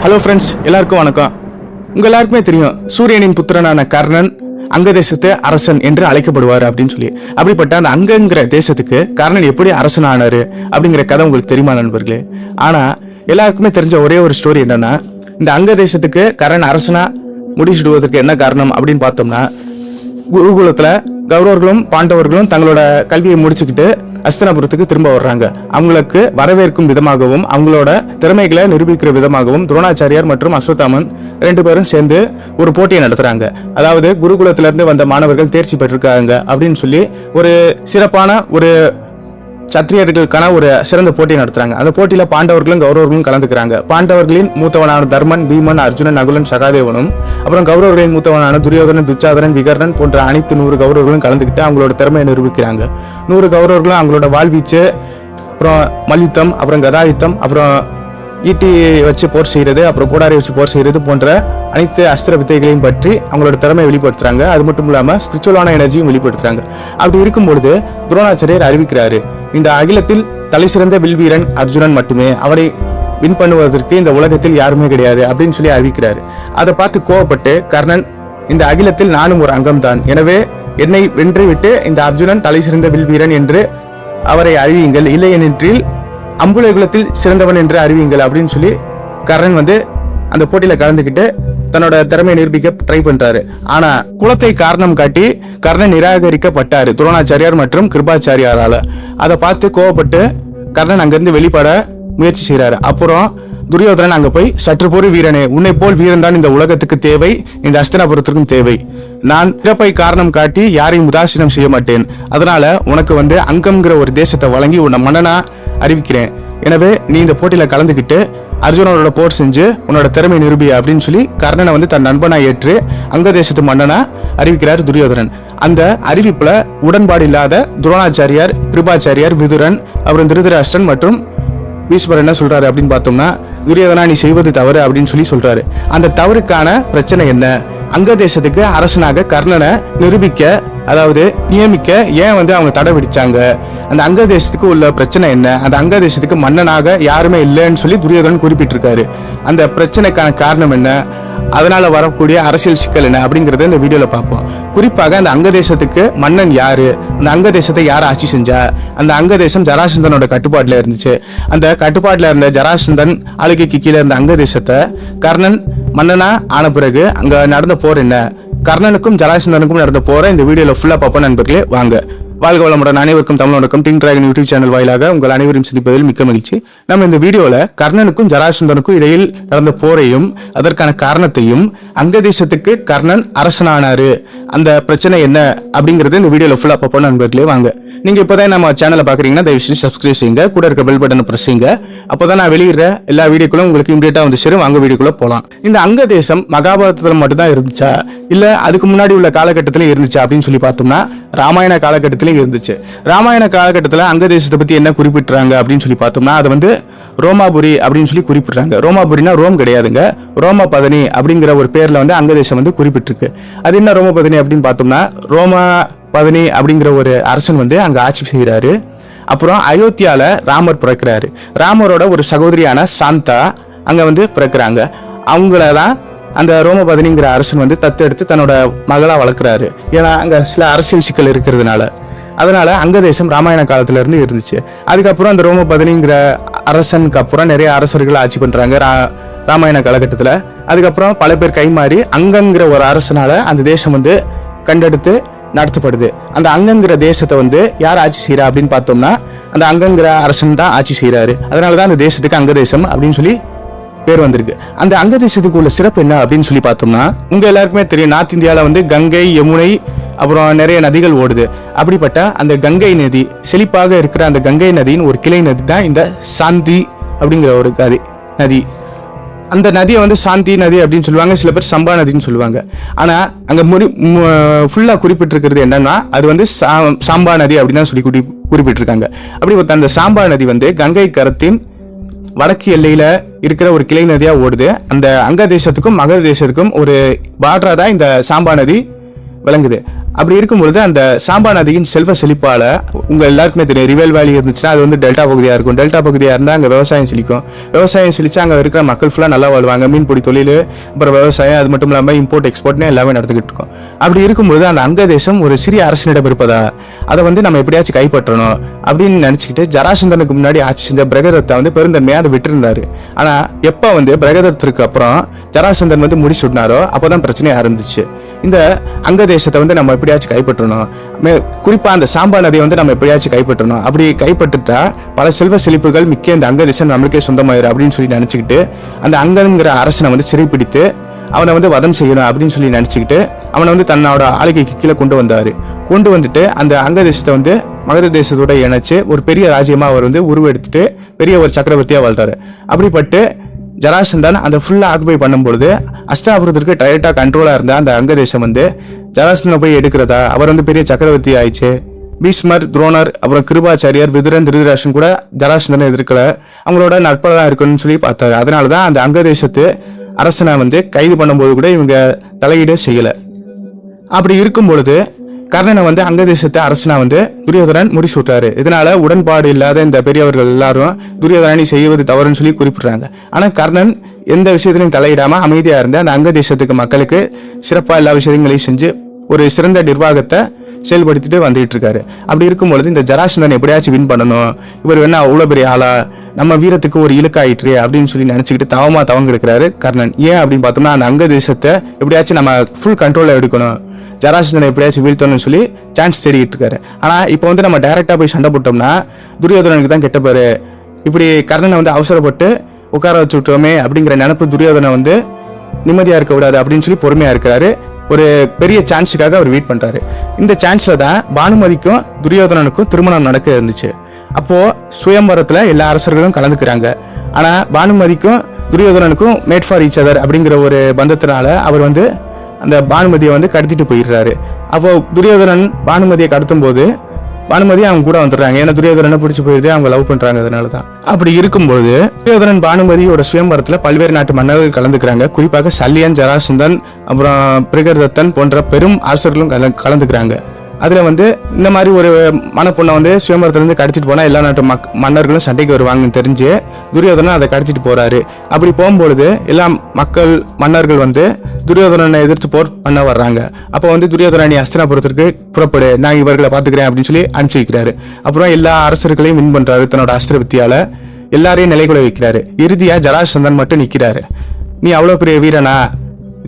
Hello friends, எல்லாருக்கும் வணக்கம். உங்க எல்லாருக்குமே தெரியும், சூரியனின் புத்திரனான கர்ணன் அங்க தேசத்து அரசன் என்று அழைக்கப்படுவார் அப்படின்னு சொல்லி. அப்படிப்பட்ட அந்த அங்கங்கிற தேசத்துக்கு கர்ணன் எப்படி அரசன் ஆனாரு அப்படிங்கிற கதை உங்களுக்கு தெரியுமா நண்பர்களே? ஆனா எல்லாருக்குமே தெரிஞ்ச ஒரே ஒரு ஸ்டோரி என்னன்னா, இந்த அங்க தேசத்துக்கு கர்ணன் அரசனா முடிச்சுடுவதற்கு என்ன காரணம் அப்படின்னு பார்த்தோம்னா, குருகுலத்துல கௌரவர்களும் பாண்டவர்களும் தங்களோட கல்வியை முடிச்சுக்கிட்டு அஸ்தினாபுரத்துக்கு திரும்ப வர்றாங்க. அவங்களுக்கு வரவேற்கும் விதமாகவும் அவங்களோட திறமைகளை நிரூபிக்கிற விதமாகவும் துரோணாச்சாரியார் மற்றும் அஸ்வத்தாமன் 2 பேரும் சேர்ந்து ஒரு போட்டியை நடத்துறாங்க. அதாவது குருகுலத்தில இருந்து வந்த மாணவர்கள் தேர்ச்சி பெற்றிருக்காங்க அப்படின்னு சொல்லி ஒரு சிறப்பான ஒரு சத்திரியர்களுக்கான ஒரு சிறந்த போட்டி நடத்துறாங்க. அந்த போட்டியில பாண்டவர்களும் கௌரவர்களும் கலந்துக்கிறாங்க. பாண்டவர்களின் மூத்தவனான தர்மன், பீமன், அர்ஜுனன், நகுலன், சகாதேவனும் அப்புறம் கௌரவர்களின் மூத்தவனான துரியோதனன், துச்சாதனன், விகர்ணன் போன்ற அனைத்து 100 கௌரவர்களும் கலந்துக்கிட்டு அவங்களோட திறமையை நிரூபிக்கிறாங்க. 100 கௌரவர்களும் அவங்களோட வாழ்வீச்சு, அப்புறம் மல்யுத்தம், அப்புறம் கதாயுத்தம், அப்புறம் ஈட்டி வச்சு போர் செய்யறது, அப்புறம் கோடாரி வச்சு போர் செய்யறது போன்ற அனைத்து அஸ்திர வித்தைகளையும் பற்றி அவங்களோட திறமையை வெளிப்படுத்துறாங்க. அது மட்டும் இல்லாம ஸ்பிரிச்சுவலான எனர்ஜியும் வெளிப்படுத்துறாங்க. அப்படி இருக்கும் பொழுது துரோணாச்சாரியர் அறிவிக்கிறாரு, இந்த அகிலத்தில் தலை சிறந்த வில்வீரன் அர்ஜுனன் மட்டுமே, அவரை வின் பண்ணுவதற்கு இந்த உலகத்தில் யாருமே கிடையாது அப்படின்னு சொல்லி அறிவிக்கிறாரு. அதை பார்த்து கோவப்பட்டு கர்ணன், இந்த அகிலத்தில் நானும் ஒரு அங்கம் தான், எனவே என்னை வென்றுவிட்டு இந்த அர்ஜுனன் தலை சிறந்த வில்வீரன் என்று அவரை அறிவியுங்கள், இல்லை என்றில் அம்புலை குலத்தில் சிறந்தவன் என்று அறிவியுங்கள் அப்படின்னு சொல்லி கர்ணன் அந்த போட்டியில கலந்துக்கிட்டு தன்னோட திறமையை நிரூபிக்க ட்ரை பண்றாரு. ஆனா குலத்தை காரணம் காட்டி கர்ணன் நிராகரிக்கப்பட்டாரு துரோணாச்சாரியார் மற்றும் கிருபாச்சாரியாரால. அதை பார்த்து கோவப்பட்டு கர்ணன் அங்கிருந்து வெளிப்பட முயற்சி செய்யறாரு. அப்புறம் துரியோதனன் அங்க போய், சற்று பொறு வீரனே, உன்னை போல் வீரன் தான் இந்த உலகத்துக்கு தேவை, இந்த அஸ்தினாபுரத்திற்கும் தேவை. நான் இறப்பை காரணம் காட்டி யாரையும் உதாசீனம் செய்ய மாட்டேன். அதனால உனக்கு அங்கம்ங்கிற ஒரு தேசத்தை வழங்கி உன்னை மன்னனா அறிவிக்கிறேன். எனவே நீ இந்த போட்டியில கலந்துக்கிட்டு அர்ஜுனனோட போர் செஞ்சு உன்னோட திறமை நிரூபி அப்படின்னு சொல்லி கர்ணனை தன் நண்பனா ஏற்று அங்க தேசத்து மன்னனா அறிவிக்கிறார் துரியோதனன். அந்த அறிவிப்புல உடன்பாடு இல்லாத துரோணாச்சாரியார், கிருபாச்சாரியார், விதுரன், அப்புறம் திருதராஷ்டிரன் மற்றும் பீஷ்மர் என்ன சொல்றாரு அப்படின்னு பார்த்தோம்னா, துரியோதனா நீ செய்வது தவறு அப்படின்னு சொல்லி சொல்றாரு. அந்த தவறுக்கான பிரச்சனை என்ன? அங்க தேசத்துக்கு அரசனாக கர்ணனை நிரூபிக்க, அதாவது நியமிக்க ஏன் அவங்க தடை விடிச்சாங்க? அந்த அங்க தேசத்துக்கு உள்ள பிரச்சனை என்ன? அந்த அங்க தேசத்துக்கு மன்னனாக யாருமே இல்லைன்னு சொல்லி துரியோதனன் குறிப்பிட்டிருக்காரு. அந்த பிரச்சனைக்கான காரணம் என்ன? அதனால வரக்கூடிய அரசியல் சிக்கல் என்ன அப்படிங்கறத இந்த வீடியோல பார்ப்போம். குறிப்பாக அந்த அங்க தேசத்துக்கு மன்னன் யாரு, அந்த அங்க தேசத்தை யார் ஆட்சி செஞ்சா, அந்த அங்க தேசம் ஜராசந்தனோட கட்டுப்பாட்டுல இருந்துச்சு. அந்த கட்டுப்பாட்டுல இருந்த ஜராசந்தன் ஆளுகைக்கு கீழே இருந்த அங்க தேசத்தை கர்ணன் மன்னனா ஆன பிறகு அங்க நடந்த போர் என்ன, கர்ணனுக்கும் ஜராசந்தனுக்கும் நடந்த போரை இந்த வீடியோல ஃபுல்லா பார்ப்போம் நண்பர்களே. வாங்க. வாழ்க வளமுடன். அனைவருக்கும் தமிழ் வணக்கம். டிங் டிராகன் யூடியூப் சேனல் வாயிலாக உங்கள் அனைவரையும் சந்திப்பதில் மிக்க மகிழ்ச்சி. நம்ம இந்த வீடியோல கர்ணனுக்கும் ஜராசந்தனுக்கும் இடையில் நடந்த போரையும் அதற்கான காரணத்தையும், அங்க தேசத்துக்கு கர்ணன் அரசனானாரு, அந்த பிரச்சனை என்ன அப்படிங்கறது இந்த வீடியோல ஃபுல்லா பார்ப்போம் நண்பர்களே. வாங்க. நீங்க இப்பதான் நம்ம சேனலை பாக்குறீங்கன்னா தயவு செஞ்சு சப்ஸ்கிரைப் செய்யுங்க, கூட இருக்க பெல் பட்டனை பிரஸ் செய்யுங்க. அப்பதான் நான் வெளியிடுற எல்லா வீடியோக்களும் உங்களுக்கு இமீடியட்டா சேரும். அங்க வீடியோக்குள்ள போலாம். இந்த அங்க தேசம் மகாபாரதத்துல மட்டும்தான் இருந்துச்சா, இல்ல அதுக்கு முன்னாடி உள்ள காலகட்டத்திலே இருந்துச்சா அப்படின்னு சொல்லி பார்த்தோம்னா, ராமாயண காலகட்டத்திலே இருந்துச்சு. ராமாயண காலகட்டத்தில் அங்க தேசத்தை பத்தி என்ன குறிப்பிட்டுறாங்க அப்படின்னு சொல்லி பார்த்தோம்னா, அது ரோமாபுரி அப்படின்னு சொல்லி குறிப்பிடுறாங்க. ரோமாபுரினா ரோம் கிடையாதுங்க, ரோமபதனி அப்படிங்கிற ஒரு பேர்ல அங்க தேசம் குறிப்பிட்டிருக்கு. அது என்ன ரோமபதனி அப்படின்னு பார்த்தோம்னா, ரோமபதனி அப்படிங்கிற ஒரு அரசன் அங்க ஆட்சி செய்யறாரு. அப்புறம் அயோத்தியால ராமர் பிறக்கிறாரு. ராமரோட ஒரு சகோதரியான சாந்தா அங்க பிறக்கிறாங்க. அவங்களதான் அந்த ரோமபதனிங்கிற அரசன் தத்தெடுத்து தன்னோட மகளா வளர்க்குறாரு. ஏன்னா அங்க சில அரசியல் சிக்கல் இருக்கிறதுனால. அதனால அங்க தேசம் ராமாயண காலத்துல இருந்து இருந்துச்சு. அதுக்கப்புறம் அந்த ரோமபதனிங்கிற அரசனுக்கு அப்புறம் நிறைய அரசர்கள் ஆட்சி பண்றாங்க ராமாயண காலகட்டத்துல. அதுக்கப்புறம் பல பேர் கைமாறி அங்கங்கிற ஒரு அரசனால அந்த தேசம் கண்டெடுத்து நடத்தப்படுது. அந்த அங்கங்கிற தேசத்தை யார் ஆட்சி செய்யறா அப்படின்னு பார்த்தோம்னா, அந்த அங்கங்கிற அரசன் தான் ஆட்சி செய்யறாரு. அதனாலதான் அந்த தேசத்துக்கு அங்க தேசம் அப்படின்னு சொல்லி பேர் வந்திருக்கு. அந்த அங்க தேசத்துக்கு உள்ள சிறப்பு என்ன அப்படின்னு சொல்லி பார்த்தோம்னா, உங்க எல்லாருக்குமே தெரியும், நார்த் இந்தியால கங்கை, யமுனை, அப்புறம் நிறைய நதிகள் ஓடுது. அப்படிப்பட்ட அந்த கங்கை நதி, செழிப்பாக இருக்கிற அந்த கங்கை நதியின் ஒரு கிளை நதி தான் இந்த சாந்தி அப்படிங்கிற ஒரு நதி. அந்த நதியை சாந்தி நதி அப்படின்னு சொல்லுவாங்க, சில பேர் சம்பா நதின்னு சொல்லுவாங்க. ஆனா அங்க ஃபுல்லா குறிப்பிட்டிருக்கிறது என்னன்னா, அது சாம்பா நதி அப்படின்னு தான் சொல்லி குறிப்பிட்டிருக்காங்க. அப்படி அந்த சாம்பா நதி கங்கை கரத்தின் வடக்கு எல்லையில இருக்கிற ஒரு கிளை நதியா ஓடுது. அந்த அங்க தேசத்துக்கும் மகர தேசத்துக்கும் ஒரு பார்டரா தான் இந்த சாம்பா நதி விளங்குது. அப்படி இருக்கும்பொழுது அந்த சாம்பா நதியின் செல்வ செழிப்பால உங்க எல்லாருக்குமே தெரியும், ரிவேல் வேலி இருந்துச்சுன்னா அது வந்து டெல்டா பகுதியா இருக்கும். டெல்டா பகுதியா இருந்தா அங்க விவசாயம் செழிக்கும். விவசாயம் செழிச்சா அங்க இருக்கிற மக்கள் ஃபுல்லா நல்லா வாழ்வாங்க. மீன்பிடி தொழில், அப்புறம் விவசாயம், அது மட்டும் இல்லாம இம்போர்ட் எக்ஸ்போர்ட்னு எல்லாமே நடந்துகிட்டு இருக்கும். அப்படி இருக்கும்போது அந்த அங்க தேசம் ஒரு சிறிய அரசனிடம் இருப்பதா, அதை வந்து நம்ம எப்படியாச்சும் கைப்பற்றணும் அப்படின்னு நினைச்சுக்கிட்டு ஜராசந்தனுக்கு முன்னாடி ஆட்சி செஞ்ச பிரகதத்தை வந்து பெருந்தன்மையா அதை விட்டுருந்தாரு. ஆனா எப்ப வந்து பிரகதத்திற்கு அப்புறம் ஜராசந்தன் வந்து முடிச்சுட்டாரோ அப்போதான் பிரச்சனை ஆரம்பிச்சு. இந்த அங்க தேசத்தை வந்து நம்ம எப்படியாச்சும் கைப்பற்றணும், குறிப்பா அந்த சாம்பா நதியை வந்து நம்ம எப்படியாச்சும் கைப்பற்றணும். அப்படி கைப்பற்றுட்டா பல செல்வ செழிப்புகள் மிக்க இந்த அங்க தேசம் நம்மளுக்கே சொந்தமாயிரும் அப்படின்னு சொல்லி நினைச்சுக்கிட்டு அந்த அங்கங்கிற அரசனை வந்து சிறைப்பிடித்து அவனை வந்து வதம் செய்யணும் அப்படின்னு சொல்லி நினைச்சுக்கிட்டு அவனை வந்து தன்னோட ஆளுகைக்கு கீழே கொண்டு வந்துட்டு அந்த அங்க தேசத்தை வந்து மகத தேசத்தோட இணைச்சு ஒரு பெரிய ராஜ்யமா அவர் வந்து உருவெடுத்துட்டு பெரிய ஒரு சக்கரவர்த்தியா வாழ்றாரு. அப்படிப்பட்டு ஜராசந்தன் அந்த ஃபுல்லா ஆக்குபை பண்ணும்பொழுது அஸ்தினாபுரத்திற்கு டைரக்டா கண்ட்ரோலா இருந்த அந்த அங்க தேசம் வந்து ஜராசந்தனை போய் எடுக்கிறதா, அவர் வந்து பெரிய சக்கரவர்த்தி ஆயிடுச்சு. பீஷ்மர், துரோணர், அப்புறம் கிருபாச்சாரியர், விதுரன், திருதராஷன் கூட ஜராசந்தனை எதிர்க்கல, அவங்களோட நட்பெல்லாம் இருக்கணும்னு சொல்லி பார்த்தாரு. அதனாலதான் அந்த அங்க தேசத்து அரசனை வந்து கைது பண்ணும்போது கூட இவங்க தலையீடு செய்யல. அப்படி இருக்கும் பொழுது கர்ணனை வந்து அங்க தேசத்தை அரசனா வந்து துரியோதனன் முடிச்சு விட்டாரு. இதனால உடன்பாடு இல்லாத இந்த பெரியவர்கள் எல்லாரும் துரியோதனனை செய்வது தவறுன்னு சொல்லி குறிப்பிடுறாங்க. ஆனா கர்ணன் எந்த விஷயத்திலையும் தலையிடாம அமைதியா இருந்த அந்த அங்க தேசத்துக்கு மக்களுக்கு சிறப்பா எல்லா விஷயங்களையும் செஞ்சு ஒரு சிறந்த நிர்வாகத்தை செயல்படுத்திட்டு வந்துட்டு இருக்காரு. அப்படி இருக்கும்பொழுது இந்த ஜராசந்தன் எப்படியாச்சும் வின் பண்ணணும், இவர் வேணா அவ்வளவு பெரிய ஆளா, நம்ம வீரத்துக்கு ஒரு இலக்காயிற்று அப்படின்னு சொல்லி நினைச்சுக்கிட்டு தவங்க எடுக்கிறாரு கர்ணன். ஏன் அப்படின்னு பார்த்தோம்னா அந்த அங்க தேசத்தை எப்படியாச்சும் நம்ம ஃபுல் கண்ட்ரோல்ல எடுக்கணும், ஜராசந்தனை எப்படியாச்சும் வீழ்த்தணும்னு சொல்லி சான்ஸ் தேடிட்டு இருக்காரு. ஆனா இப்போ வந்து நம்ம டைரக்டா போய் சண்டை போட்டோம்னா துரியோதனனுக்கு தான் கெட்ட பேரு. இப்படி கர்ணனை வந்து அவசரப்பட்டு உட்கார வச்சு விட்டோமே அப்படிங்கிற நினைப்பு துரியோதனை வந்து நிம்மதியா இருக்க விடாது அப்படின்னு சொல்லி பொறுமையா இருக்கிறாரு. ஒரு பெரிய சான்ஸுக்காக அவர் வெயிட் பண்றாரு. இந்த சான்ஸ்ல தான் பானுமதிக்கும் துரியோதனனுக்கும் திருமணம் நடக்க இருந்துச்சு. அப்போ சுயம்பரத்துல எல்லா அரசர்களும் கலந்துக்கிறாங்க. ஆனா பானுமதிக்கும் துரியோதனனுக்கும் மேட் ஃபார் ஈச் அதர் அப்படிங்கிற ஒரு பந்தத்தினால அவர் வந்து அந்த பானுமதியை வந்து கடத்திட்டு போயிடுறாரு. அப்போ துரியோதனன் பானுமதியை கடத்தும் போது பானுமதி அவங்க கூட வந்துடுறாங்க. ஏன்னா துரியோதனனை பிடிச்சி போயிருது, அவங்க லவ் பண்றாங்க. அதனாலதான் அப்படி இருக்கும்போது துரியோதனன் பானுமதியோட சுயம்பரத்துல பல்வேறு நாட்டு மன்னர்கள் கலந்துக்கிறாங்க. குறிப்பாக சல்லியன், ஜராசந்தன், அப்புறம் பிருகதத்தன் போன்ற பெரும் அரசர்களும் கலந்துக்கிறாங்க. அதுல வந்து இந்த மாதிரி ஒரு மனப்பொண்ணை வந்து சுயம்பரத்துல இருந்து கடத்திட்டு போனா எல்லா நாட்டு மன்னர்களும் சண்டைக்கு வருவாங்கன்னு தெரிஞ்சு துரியோதனன் அதை கடத்திட்டு போறாரு. அப்படி போகும்பொழுது எல்லா மன்னர்கள் வந்து துரியோதனனை எதிர்த்து போர் பண்ண வர்றாங்க. அப்போ வந்து துரியோதனன் அஸ்தினாபுரத்திற்கு புறப்படு, நான் இவர்களை பாத்துக்கிறேன் அப்படின்னு சொல்லி அனுப்பிச்சு வைக்கிறாரு. அப்புறம் எல்லா அரசர்களையும் வின் பண்றாரு தன்னோட அஸ்திர வித்தியால, எல்லாரையும் நிலைக்குள்ள வைக்கிறாரு. இறுதியா ஜராசந்தன் மட்டும் நிக்கிறாரு. நீ அவ்வளவு பெரிய வீரனா,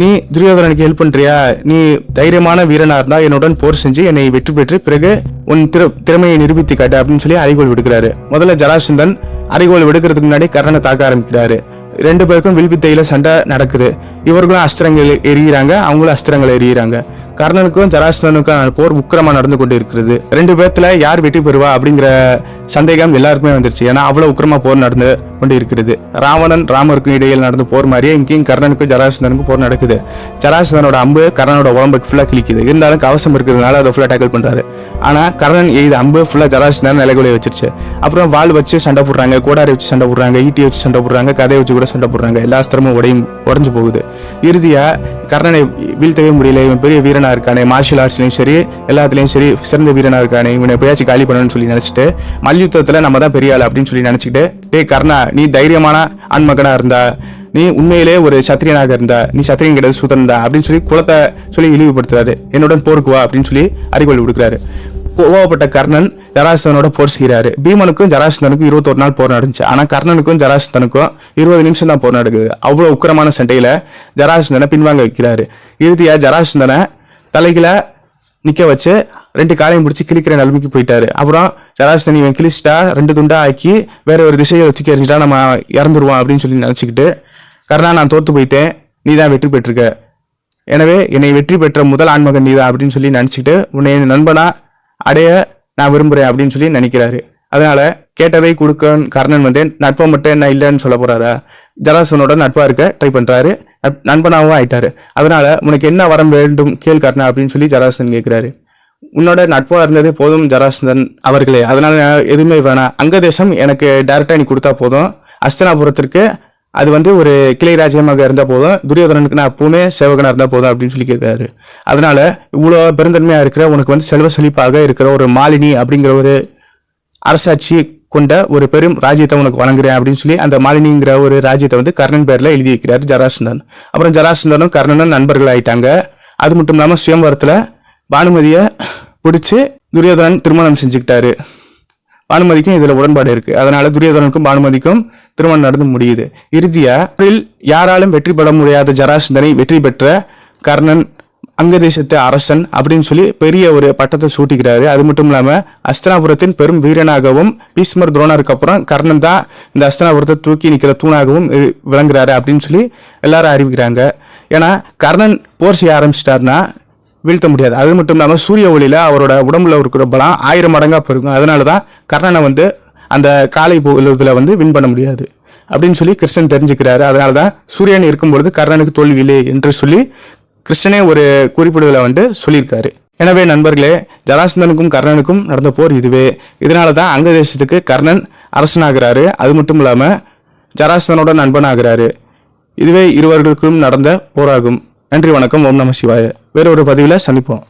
நீ துரியோதனனுக்கு ஹெல்ப் பண்றியா, நீ தைரியமான வீரனா இருந்தா என்னுடன் போர் செஞ்சு என்னை வெற்றி பெற்று பிறகு உன் திறமையை நிரூபித்து காட்டு அப்படின்னு சொல்லி அறைகோள் விடுக்கிறாரு. முதல்ல ஜராசந்தன் அறைகோள் விடுக்கிறதுக்கு முன்னாடி கர்ணனை தாக்க ஆரம்பிக்கிறாரு. ரெண்டு பேருக்கும் வில்வித்தையில சண்டை நடக்குது. இவர்களும் அஸ்திரங்கள் எரியிறாங்க, அவங்களும் அஸ்திரங்கள் எரியிறாங்க. கர்ணனுக்கும் ஜராசந்தனுக்கும் போர் உக்கிரமா நடந்து கொண்டு இருக்கிறது. ரெண்டு பேர்த்துல யார் வெற்றி பெறுவா அப்படிங்கிற சந்தேகம் எல்லாருக்குமே வந்துருச்சு. ஏன்னா அவ்வளவு உக்கிரமா போர் நடந்து கொண்டு இருக்கிறது. ராவணன் ராமருக்கும் இடையில் நடந்த போர் மாதிரியே இங்கேயும் கர்ணனுக்கும் ஜராசந்தனுக்கும் போர் நடக்குது. ஜராசந்தனோட அம்பு கர்ணனோட உடம்புக்கு ஃபுல்லா கிழிக்குது. இருந்தாலும் கவசம் இருக்கிறதுனால அதை ஃபுல்லா டேக்கிள் பண்றாரு. ஆனா கர்ணன் எய்த அம்பு ஃபுல்லா ஜராசந்தன் நிலைகுலைய வச்சிருச்சு. அப்புறம் வாள் வச்சு சண்டை போடுறாங்க, கோடாரி வச்சு சண்டை போடுறாங்க, ஈட்டி வச்சு சண்டை போடுறாங்க, கதையை வச்சு கூட சண்டை போடுறாங்க. எல்லா அஸ்திரமும் உடைஞ்சு போகுது. இறுதியா கர்ணனை வீழ்த்தவே முடியல. இவன் பெரிய வீரனா இருக்கானே, மார்ஷியல் ஆர்ட்ஸ்லயும் சரி எல்லாத்துலயும் சரி சிறந்த வீரனா இருக்கானே, இவனை எப்படியாச்சும் காலி பண்ணணும்னு சொல்லி நினைச்சிட்டு மல்யுத்தத்துல நம்ம தான் பெரிய ஆள் அப்படின்னு சொல்லி நினைச்சுக்கிட்டு, டேய் கர்ணா, நீ தைரியமான ஆண்மகனா இருந்தா, நீ உண்மையிலே ஒரு சத்திரியனாக இருந்தா, நீ சத்திரியன் கிடையாது சுதன் தான் அப்படின்னு சொல்லி குலத்தை சொல்லி இழிவுபடுத்துறாரு. என்னுடன் போருக்கு வா அப்படின்னு சொல்லி அறிகொள் விடுக்கிறாரு. கோவப்பட்ட கர்ணன் ஜராசந்தனோட போர் செய்கிறாரு. பீமனுக்கும் ஜராசந்தனுக்கும் 21 நாள் போர் நடந்துச்சு. ஆனா கர்ணனுக்கும் ஜராசந்தனுக்கும் 20 நிமிஷம் தான் போர் நடக்குது. அவ்வளவு உக்கிரமான சண்டையில ஜராசந்தனை பின்வாங்க வைக்கிறாரு. இறுதியா ஜராசந்தனை தலைகளை நிக்க வச்சு 2 காலையும் பிடிச்சி கிழிக்கிற நிலைமைக்கு போயிட்டாரு. அப்புறம் ஜராசந்தன் இவன் கிழிச்சிட்டா 2 துண்டா ஆக்கி வேற ஒரு திசையை தூக்கி எறிஞ்சிட்டா நம்ம இறந்துருவான் அப்படின்னு சொல்லி நினைச்சுக்கிட்டு, கர்ணா, நான் தோத்து போயிட்டேன், நீ தான் வெற்றி பெற்றிருக்க, எனவே என்னை வெற்றி பெற்ற முதல் ஆண்மகன் நீதான் அப்படின்னு சொல்லி நினைச்சுக்கிட்டு உன்னை நண்பனா அடைய நான் விரும்புறேன் அப்படின்னு சொல்லி நினைக்கிறாரு. அதனால கேட்டதை கொடுக்க கர்ணன் வந்து நட்பை மட்டும் என்ன இல்லைன்னு சொல்ல போறாரா, ஜராசந்தனோட நட்பா இருக்க ட்ரை பண்றாரு. நண்பனாவும் ஆயிட்டாரு. அதனால உனக்கு என்ன வரம் வேண்டும் கேள் கர்ணா அப்படின்னு சொல்லி ஜராசந்தன் கேட்கிறாரு. உன்னோட நட்பா இருந்ததே போதும் ஜராசந்தன் அவர்களே, அதனால எதுவுமே வேணாம், அங்க தேசம் எனக்கு டைரக்டா நீ கொடுத்தா போதும், அஸ்தினாபுரத்திற்கு அது வந்து ஒரு கிளை ராஜ்யமாக இருந்தால் போதும், துரியோதனனுக்கு நான் எப்பவுமே சேவகனாக இருந்தால் போதும் அப்படின்னு சொல்லி கேட்கிறாரு. அதனால இவ்வளோ பெருந்தன்மையாக இருக்கிற உனக்கு வந்து செல்வ செழிப்பாக இருக்கிற ஒரு மாலினி அப்படிங்கிற ஒரு அரசாட்சி கொண்ட ஒரு பெரும் ராஜ்யத்தை உனக்கு வழங்குறேன் அப்படின்னு சொல்லி அந்த மாலினிங்கிற ஒரு ராஜ்யத்தை வந்து கர்ணன் பேர்ல எழுதி வைக்கிறாரு ஜராசந்தன். அப்புறம் ஜராசந்தனும் கர்ணனும் நண்பர்கள் ஆயிட்டாங்க. அது மட்டும் இல்லாமல் சுயம்பரத்தில் பானுமதியை பிடிச்சி துரியோதனன் திருமணம் செஞ்சுக்கிட்டாரு. பானுமதிக்கும் இதுல உடன்பாடு இருக்கு. அதனால துரியோதனனுக்கும் பானுமதிக்கும் திருமணம் நடந்து முடியுது. இறுதியா யாராலும் வெற்றி பெற முடியாத ஜராசந்தனை வெற்றி பெற்ற கர்ணன் அங்க தேசத்து அரசன் அப்படின்னு சொல்லி பெரிய ஒரு பட்டத்தை சூட்டிக்கிறாரு. அது மட்டும் இல்லாம அஸ்தினாபுரத்தின் பெரும் வீரனாகவும் பீஷ்மர் துரோணருக்கு அப்புறம் கர்ணன் தான் இந்த அஸ்தினாபுரத்தை தூக்கி நிற்கிற தூணாகவும் விளங்குறாரு அப்படின்னு சொல்லி எல்லாரும் அறிவிக்கிறாங்க. ஏன்னா கர்ணன் போர் செய்ய ஆரம்பிச்சிட்டாருன்னா வீழ்த்த முடியாது. அது மட்டும் இல்லாமல் சூரிய ஒளியில அவரோட உடம்புல இருக்கிற பலம் 1000 மடங்கா பெருகும். அதனாலதான் கர்ணனை வந்து அந்த காலை பொழுதுல வந்து வின் பண்ண முடியாது அப்படின்னு சொல்லி கிருஷ்ணன் தெரிஞ்சுக்கிறாரு. அதனாலதான் சூரியன் இருக்கும்பொழுது கர்ணனுக்கு தோல்வியில்லை என்று சொல்லி கிருஷ்ணனே ஒரு குறிப்பிடுதலை வந்து சொல்லியிருக்காரு. எனவே நண்பர்களே, ஜராசந்தனுக்கும் கர்ணனுக்கும் நடந்த போர் இதுவே. இதனாலதான் அங்க தேசத்துக்கு கர்ணன் அரசனாகிறாரு. அது மட்டும் இல்லாம ஜராசந்தனோட நண்பனாகிறாரு. இதுவே இருவர்களுக்கும் நடந்த போராகும். நன்றி, வணக்கம். ஓம் நம சிவாய. வேற ஒரு பதிவில் சந்திப்போம்.